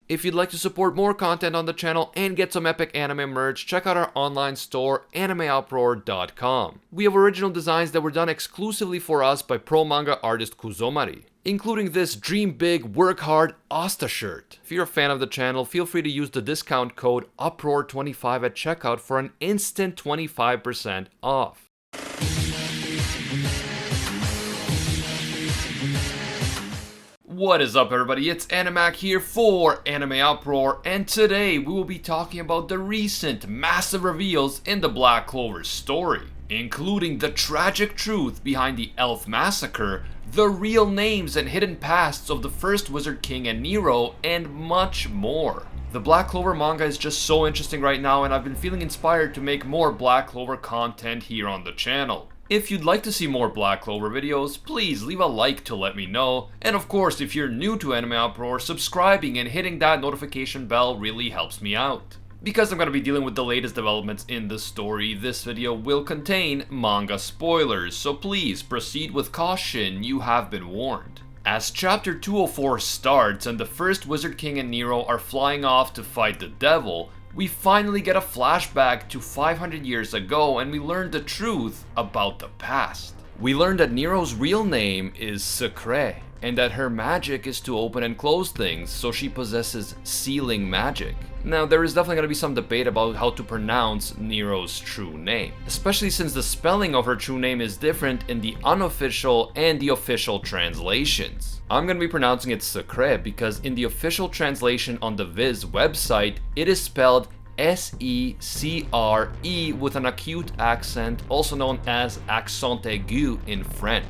If you'd like to support more content on the channel and get some epic anime merch, check out our online store, AnimeUproar.com. We have original designs that were done exclusively for us by pro manga artist Kuzomari, including this Dream Big, Work Hard Asta shirt. If you're a fan of the channel, feel free to use the discount code UPROAR25 at checkout for an instant 25% off. What is up, everybody? It's Animac here for AnimeUproar, and today we will be talking about the recent massive reveals in the Black Clover story, including the tragic truth behind the Elf Massacre, the real names and hidden pasts of the first Wizard King and Nero, and much more. The Black Clover manga is just so interesting right now, and I've been feeling inspired to make more Black Clover content here on the channel. If you'd like to see more Black Clover videos, please leave a like to let me know. And of course, if you're new to AnimeUproar, subscribing and hitting that notification bell really helps me out. Because I'm going to be dealing with the latest developments in the story, this video will contain manga spoilers, so please proceed with caution, you have been warned. As chapter 204 starts and the first Wizard King and Nero are flying off to fight the devil, we finally get a flashback to 500 years ago and we learn the truth about the past. We learn that Nero's real name is Secré, and that her magic is to open and close things, so she possesses sealing magic. Now, there is definitely going to be some debate about how to pronounce Nero's true name, especially since the spelling of her true name is different in the unofficial and the official translations. I'm going to be pronouncing it Secré because in the official translation on the Viz website, it is spelled S-E-C-R-E with an acute accent, also known as accent aigu in French.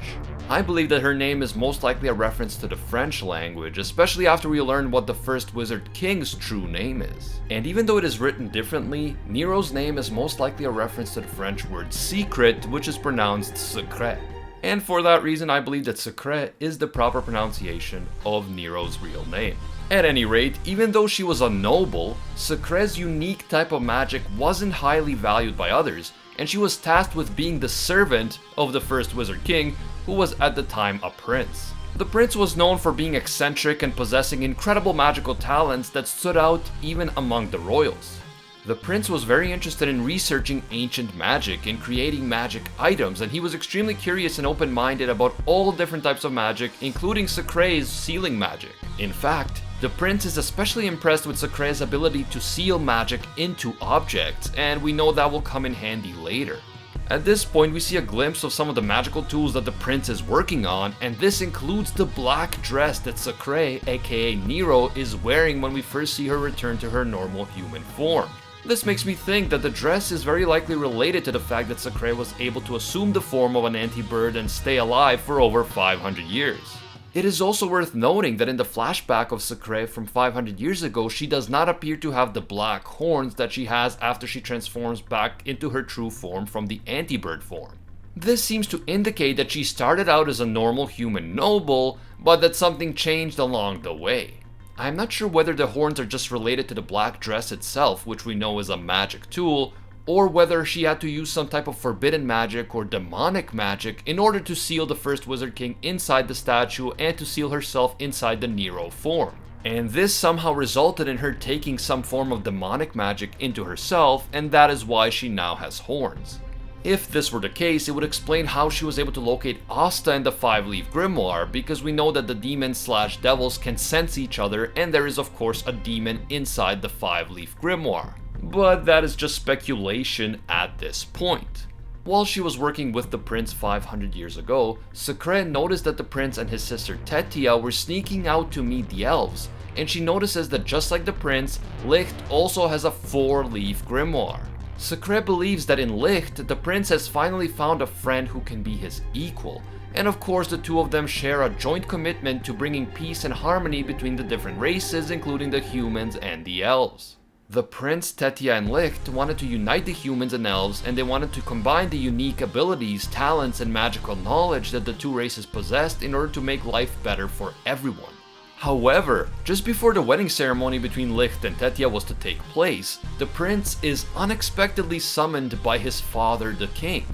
I believe that her name is most likely a reference to the French language, especially after we learn what the first Wizard King's true name is. And even though it is written differently, Nero's name is most likely a reference to the French word secret, which is pronounced secret. And for that reason, I believe that Secré is the proper pronunciation of Nero's real name. At any rate, even though she was a noble, Secré's unique type of magic wasn't highly valued by others, and she was tasked with being the servant of the first Wizard King, who was at the time a prince. The prince was known for being eccentric and possessing incredible magical talents that stood out even among the royals. The prince was very interested in researching ancient magic and creating magic items, and he was extremely curious and open-minded about all different types of magic, including Secré's sealing magic. In fact, the prince is especially impressed with Secré's ability to seal magic into objects, and we know that will come in handy later. At this point, we see a glimpse of some of the magical tools that the prince is working on, and this includes the black dress that Secré, aka Nero, is wearing when we first see her return to her normal human form. This makes me think that the dress is very likely related to the fact that Secré was able to assume the form of an anti-bird and stay alive for over 500 years. It is also worth noting that in the flashback of Secré from 500 years ago, she does not appear to have the black horns that she has after she transforms back into her true form from the anti-bird form. This seems to indicate that she started out as a normal human noble, but that something changed along the way. I'm not sure whether the horns are just related to the black dress itself, which we know is a magic tool, or whether she had to use some type of forbidden magic or demonic magic in order to seal the first Wizard King inside the statue and to seal herself inside the Nero form. And this somehow resulted in her taking some form of demonic magic into herself, and that is why she now has horns. If this were the case, it would explain how she was able to locate Asta in the 5-leaf grimoire, because we know that the demons/devils can sense each other, and there is of course a demon inside the 5-leaf grimoire. But that is just speculation at this point. While she was working with the prince 500 years ago, Secré noticed that the prince and his sister Tetia were sneaking out to meet the elves, and she notices that just like the prince, Licht also has a 4-leaf grimoire. Secré believes that in Licht, the prince has finally found a friend who can be his equal, and of course the two of them share a joint commitment to bringing peace and harmony between the different races, including the humans and the elves. The prince, Tetia, and Licht wanted to unite the humans and elves, and they wanted to combine the unique abilities, talents, and magical knowledge that the two races possessed in order to make life better for everyone. However, just before the wedding ceremony between Licht and Tetia was to take place, the prince is unexpectedly summoned by his father, the king.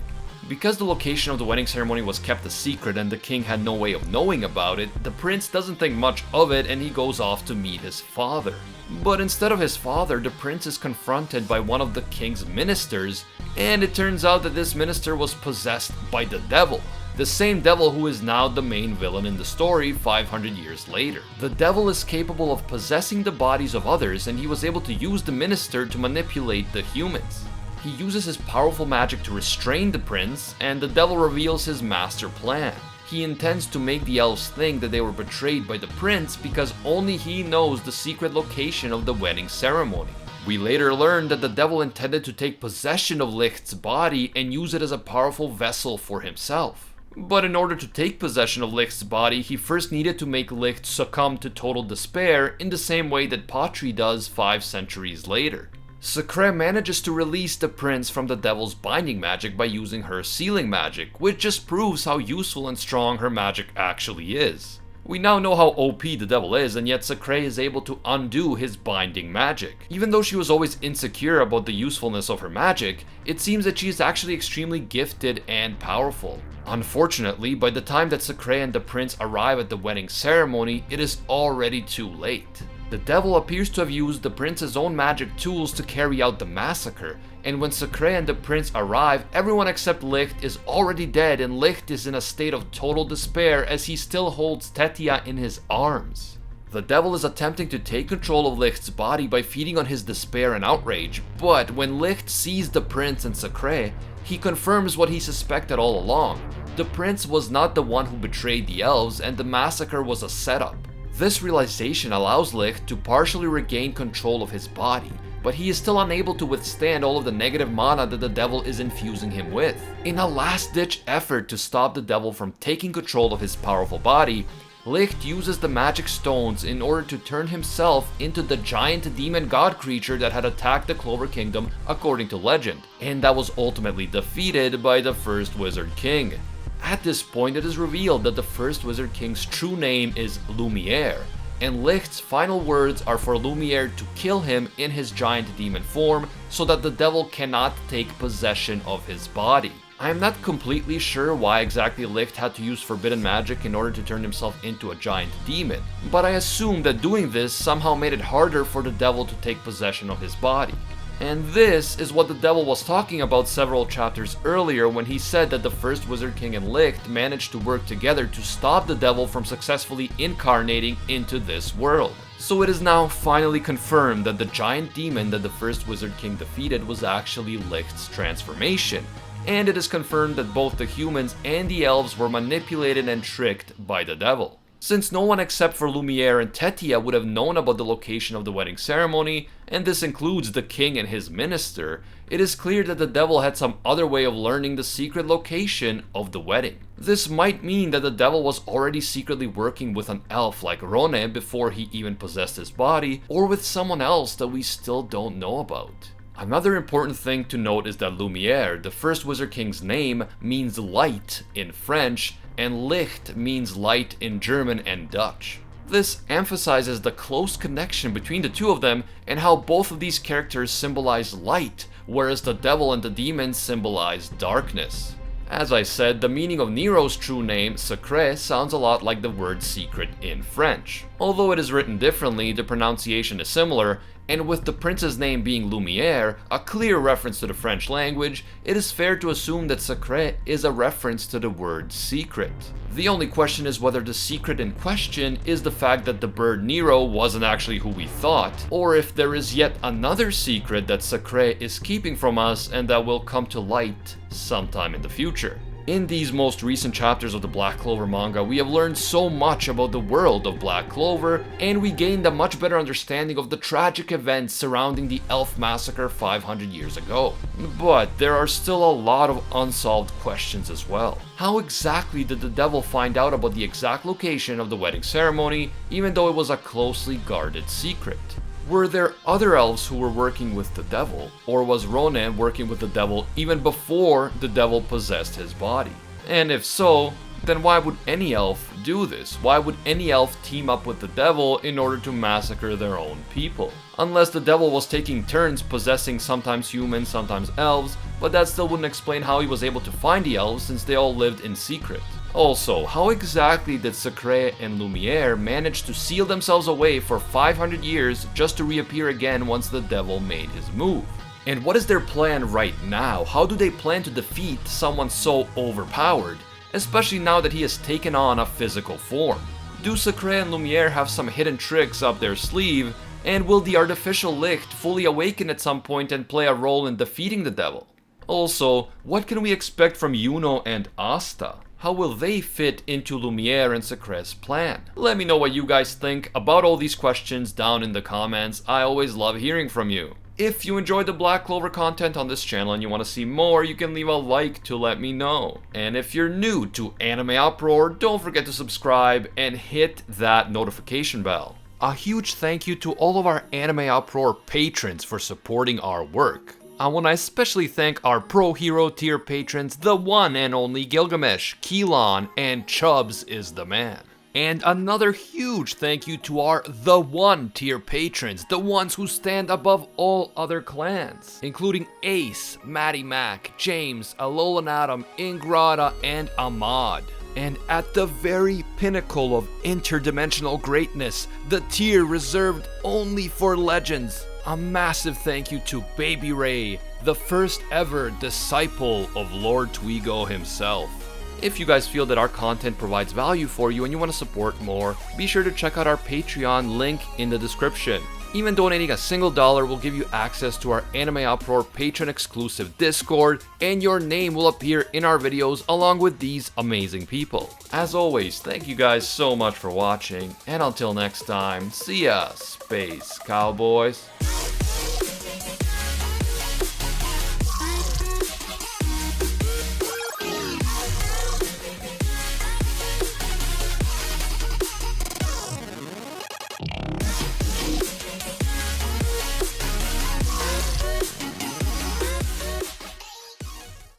Because the location of the wedding ceremony was kept a secret and the king had no way of knowing about it, the prince doesn't think much of it and he goes off to meet his father. But instead of his father, the prince is confronted by one of the king's ministers, and it turns out that this minister was possessed by the devil. The same devil who is now the main villain in the story 500 years later. The devil is capable of possessing the bodies of others, and he was able to use the minister to manipulate the humans. He uses his powerful magic to restrain the prince, and the devil reveals his master plan. He intends to make the elves think that they were betrayed by the prince because only he knows the secret location of the wedding ceremony. We later learn that the devil intended to take possession of Licht's body and use it as a powerful vessel for himself. But in order to take possession of Licht's body, he first needed to make Licht succumb to total despair in the same way that Patri does 5 centuries later. Secré manages to release the prince from the devil's binding magic by using her sealing magic, which just proves how useful and strong her magic actually is. We now know how OP the devil is, and yet Secré is able to undo his binding magic. Even though she was always insecure about the usefulness of her magic, it seems that she is actually extremely gifted and powerful. Unfortunately, by the time that Secré and the prince arrive at the wedding ceremony, it is already too late. The devil appears to have used the prince's own magic tools to carry out the massacre, and when Secré and the prince arrive, everyone except Licht is already dead and Licht is in a state of total despair as he still holds Tetia in his arms. The devil is attempting to take control of Licht's body by feeding on his despair and outrage, but when Licht sees the prince and Secré, he confirms what he suspected all along. The prince was not the one who betrayed the elves, and the massacre was a setup. This realization allows Licht to partially regain control of his body, but he is still unable to withstand all of the negative mana that the devil is infusing him with. In a last-ditch effort to stop the devil from taking control of his powerful body, Licht uses the magic stones in order to turn himself into the giant demon god creature that had attacked the Clover Kingdom according to legend, and that was ultimately defeated by the first Wizard King. At this point, it is revealed that the first Wizard King's true name is Lumiere, and Licht's final words are for Lumiere to kill him in his giant demon form so that the devil cannot take possession of his body. I am not completely sure why exactly Licht had to use forbidden magic in order to turn himself into a giant demon, but I assume that doing this somehow made it harder for the devil to take possession of his body. And this is what the devil was talking about several chapters earlier when he said that the first Wizard King and Licht managed to work together to stop the devil from successfully incarnating into this world. So it is now finally confirmed that the giant demon that the first Wizard King defeated was actually Licht's transformation. And it is confirmed that both the humans and the elves were manipulated and tricked by the devil. Since no one except for Lumiere and Tetia would have known about the location of the wedding ceremony, and this includes the king and his minister, it is clear that the devil had some other way of learning the secret location of the wedding. This might mean that the devil was already secretly working with an elf like Rone before he even possessed his body, or with someone else that we still don't know about. Another important thing to note is that Lumiere, the first Wizard King's name, means light in French, and Licht means light in German and Dutch. This emphasizes the close connection between the two of them and how both of these characters symbolize light, whereas the devil and the demon symbolize darkness. As I said, the meaning of Nero's true name, Secré, sounds a lot like the word secret in French. Although it is written differently, the pronunciation is similar, and with the prince's name being Lumiere, a clear reference to the French language, it is fair to assume that Secré is a reference to the word secret. The only question is whether the secret in question is the fact that the bird Nero wasn't actually who we thought, or if there is yet another secret that Secré is keeping from us and that will come to light sometime in the future. In these most recent chapters of the Black Clover manga, we have learned so much about the world of Black Clover, and we gained a much better understanding of the tragic events surrounding the Elf Massacre 500 years ago. But there are still a lot of unsolved questions as well. How exactly did the devil find out about the exact location of the wedding ceremony, even though it was a closely guarded secret? Were there other elves who were working with the devil, or was Ronan working with the devil even before the devil possessed his body? And if so, then why would any elf do this? Why would any elf team up with the devil in order to massacre their own people? Unless the devil was taking turns possessing sometimes humans, sometimes elves, but that still wouldn't explain how he was able to find the elves since they all lived in secret. Also, how exactly did Secré and Lumiere manage to seal themselves away for 500 years just to reappear again once the devil made his move? And what is their plan right now? How do they plan to defeat someone so overpowered, especially now that he has taken on a physical form? Do Secré and Lumiere have some hidden tricks up their sleeve, and will the artificial Licht fully awaken at some point and play a role in defeating the devil? Also, what can we expect from Juno and Asta? How will they fit into Lumiere and Secré's plan? Let me know what you guys think about all these questions down in the comments. I always love hearing from you. If you enjoyed the Black Clover content on this channel and you want to see more, you can leave a like to let me know. And if you're new to AnimeUproar, don't forget to subscribe and hit that notification bell. A huge thank you to all of our AnimeUproar patrons for supporting our work. I want to especially thank our Pro Hero tier patrons, the one and only Gilgamesh, Keelan, and Chubbs is the man. And another huge thank you to our The One tier patrons, the ones who stand above all other clans, including Ace, Maddie Mac, James, Alolan Adam, Ingrata, and Ahmad. And at the very pinnacle of interdimensional greatness, the tier reserved only for legends, a massive thank you to Baby Ray, the first ever disciple of Lord Twigo himself. If you guys feel that our content provides value for you and you want to support more, be sure to check out our Patreon link in the description. Even donating a single dollar will give you access to our AnimeUproar patron exclusive Discord, and your name will appear in our videos along with these amazing people. As always, thank you guys so much for watching, and until next time, see ya, Space Cowboys.